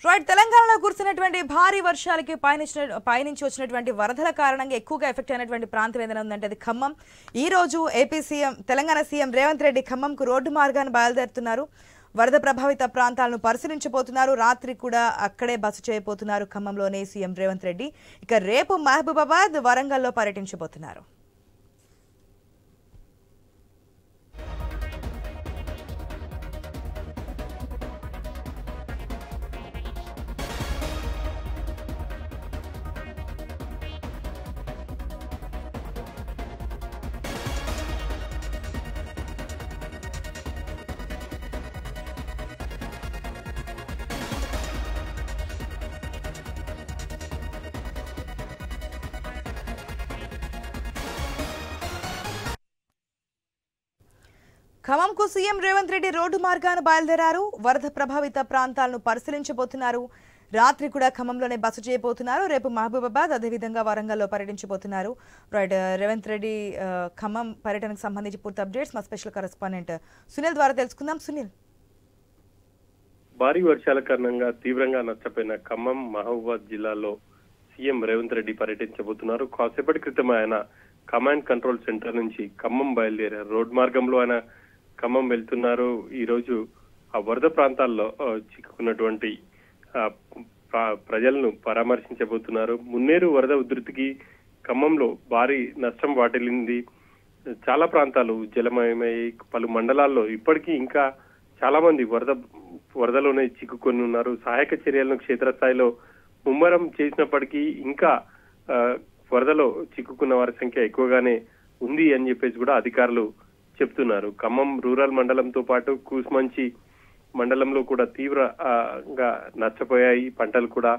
Right తెలంగాణలో కురిసినటువంటి భారీ వర్షాలకి పైనుంచి వచ్చినటువంటి వరదల కారణంగా ఎక్కువగా ఎఫెక్ట్ అయినటువంటి ప్రాంతం ఏదైనా ఉందంటే అది ఖమ్మం. ఈ రోజు AP CM Telangana CM Revanth Reddy ఖమ్మంకు రోడ్డు మార్గాన్ని బయలుదేరుతున్నారు. వరద ప్రభావిత ప్రాంతాలను పరిశీలించబోతున్నారు. రాత్రి కూడా అక్కడే బస చేయబోతున్నారు ఖమ్మంలోనే సీఎం రేవంత్ రెడ్డి. ఇక రేపు మహబూబాబాద్, వరంగల్లో పర్యటించబోతున్నారు. ఖమ్మంకు సీఎం రేవంత్ రెడ్డి రోడ్డు మార్గాన్ని బయలుదేరారు. వరద ప్రభావిత ప్రాంతాలను పరిశీలించబోతున్నారు. రాత్రి కూడా ఖమ్మంలోనే బస చేయబోతున్నారు. రేపు మహబూబాబాద్, అదేవిధంగా వరంగల్లో పర్యటించబోతున్నారు. రైట్, రేవంత్ రెడ్డి ఖమ్మం పర్యటనకు సంబంధించి పూర్తి అప్డేట్స్ మా స్పెషల్ కరెస్పాండెంట్ సునీల్ ద్వారా తెలుసుకుందాం. సునీల్, భారీ వర్షాల కారణంగా తీవ్రంగా నష్టపోయిన ఖమ్మం, మహబూబాబాద్ జిల్లాలో సీఎం రేవంత్ రెడ్డి పర్యటించబోతున్నారు. కాసేపటి క్రితం ఆయన కమాండ్ కంట్రోల్ సెంటర్ నుంచి ఖమ్మం బయలుదేరారు. రోడ్ మార్గంలో ఆయన ఖమ్మం వెళ్తున్నారు. ఈ రోజు ఆ వరద ప్రాంతాల్లో చిక్కుకున్నటువంటి ప్రజలను పరామర్శించబోతున్నారు. మున్నేరు వరద ఉధృతికి ఖమ్మంలో భారీ నష్టం వాటిల్లింది. చాలా ప్రాంతాలు జలమయమై పలు మండలాల్లో ఇప్పటికీ ఇంకా చాలా మంది వరదలోనే చిక్కుకొని ఉన్నారు. సహాయక చర్యలను క్షేత్రస్థాయిలో ముమ్మరం చేసినప్పటికీ ఇంకా వరదలో చిక్కుకున్న వారి సంఖ్య ఎక్కువగానే ఉంది అని చెప్పేసి కూడా అధికారులు చెప్తున్నారు. ఖమ్మం రూరల్ మండలంతో పాటు కూస్మంచి మండలంలో కూడా తీవ్రంగా నష్టపోయాయి పంటలు కూడా.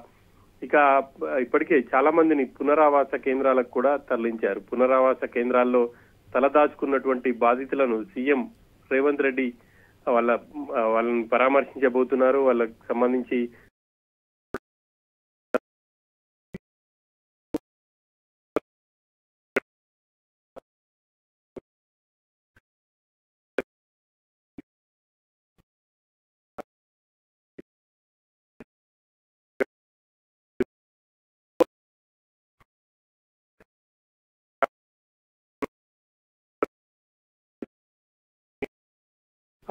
ఇక ఇప్పటికే చాలా మందిని పునరావాస కేంద్రాలకు కూడా తరలించారు. పునరావాస కేంద్రాల్లో తలదాచుకున్నటువంటి బాధితులను సీఎం రేవంత్ రెడ్డి వాళ్ళని పరామర్శించబోతున్నారు. వాళ్ళకి సంబంధించి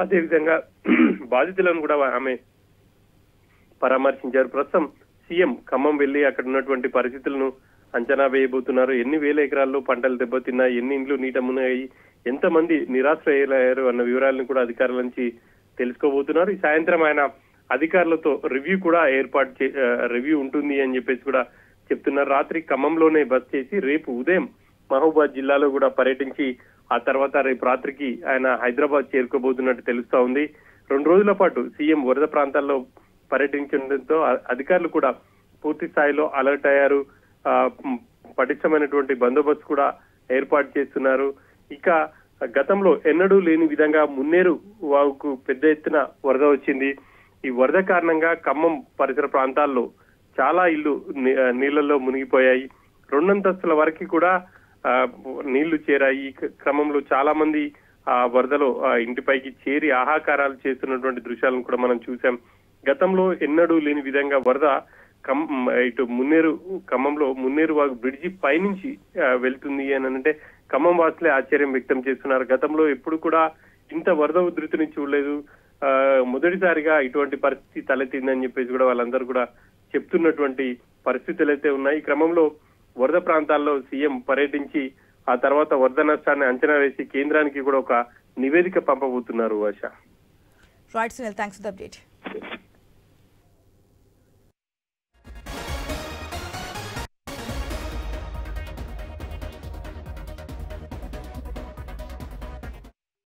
అదేవిధంగా బాధితులను కూడా ఆమె పరామర్శించారు. ప్రస్తుతం సీఎం ఖమ్మం వెళ్లి అక్కడ ఉన్నటువంటి పరిస్థితులను అంచనా వేయబోతున్నారు. ఎన్ని వేల ఎకరాల్లో పంటలు దెబ్బతిన్నాయి, ఎన్ని ఇండ్లు నీట మునిగాయి, ఎంతమంది నిరాశ్రయులయ్యారు అన్న వివరాలను కూడా అధికారుల నుంచి తెలుసుకోబోతున్నారు. ఈ సాయంత్రం ఆయన అధికారులతో రివ్యూ ఉంటుంది అని చెప్పేసి కూడా చెప్తున్నారు. రాత్రి ఖమ్మంలోనే బస్ చేసి రేపు ఉదయం మహబూబాద్ జిల్లాలో కూడా పర్యటించి ఆ తర్వాత రేపు రాత్రికి ఆయన హైదరాబాద్ చేరుకోబోతున్నట్టు తెలుస్తా ఉంది. 2 రోజుల పాటు సీఎం వరద ప్రాంతాల్లో పర్యటించడంతో అధికారులు కూడా పూర్తి స్థాయిలో అలర్ట్ అయ్యారు. పటిష్టమైనటువంటి బందోబస్తు కూడా ఏర్పాటు చేస్తున్నారు. ఇక గతంలో ఎన్నడూ లేని విధంగా మున్నేరు వాగుకు పెద్ద ఎత్తున వరద వచ్చింది. ఈ వరద కారణంగా ఖమ్మం పరిసర ప్రాంతాల్లో చాలా ఇళ్లు నీళ్లలో మునిగిపోయాయి. 2 అంతస్తుల వరకు కూడా నీళ్లు చేరాయి. ఈ క్రమంలో చాలా మంది ఆ వరదలో ఇంటిపైకి చేరి ఆహాకారాలు చేస్తున్నటువంటి దృశ్యాలను కూడా మనం చూసాం. గతంలో ఎన్నడూ లేని విధంగా వరద ఇటు ఖమ్మంలో మున్నేరు వాగు బ్రిడ్జి పైనుంచి వెళ్తుంది అని అంటే ఖమ్మం వాసులే ఆశ్చర్యం వ్యక్తం చేస్తున్నారు. గతంలో ఎప్పుడు కూడా ఇంత వరద ఉధృతిని చూడలేదు, మొదటిసారిగా ఇటువంటి పరిస్థితి తలెత్తిందని చెప్పేసి కూడా వాళ్ళందరూ కూడా చెప్తున్నటువంటి పరిస్థితులు అయితే ఉన్నాయి. ఈ క్రమంలో వరద ప్రాంతాల్లో సీఎం పర్యటించి ఆ తర్వాత వరద నష్టాన్ని అంచనా వేసి కేంద్రానికి కూడా ఒక నివేదిక పంపబోతున్నారు. Right Sunil, thanks for the update.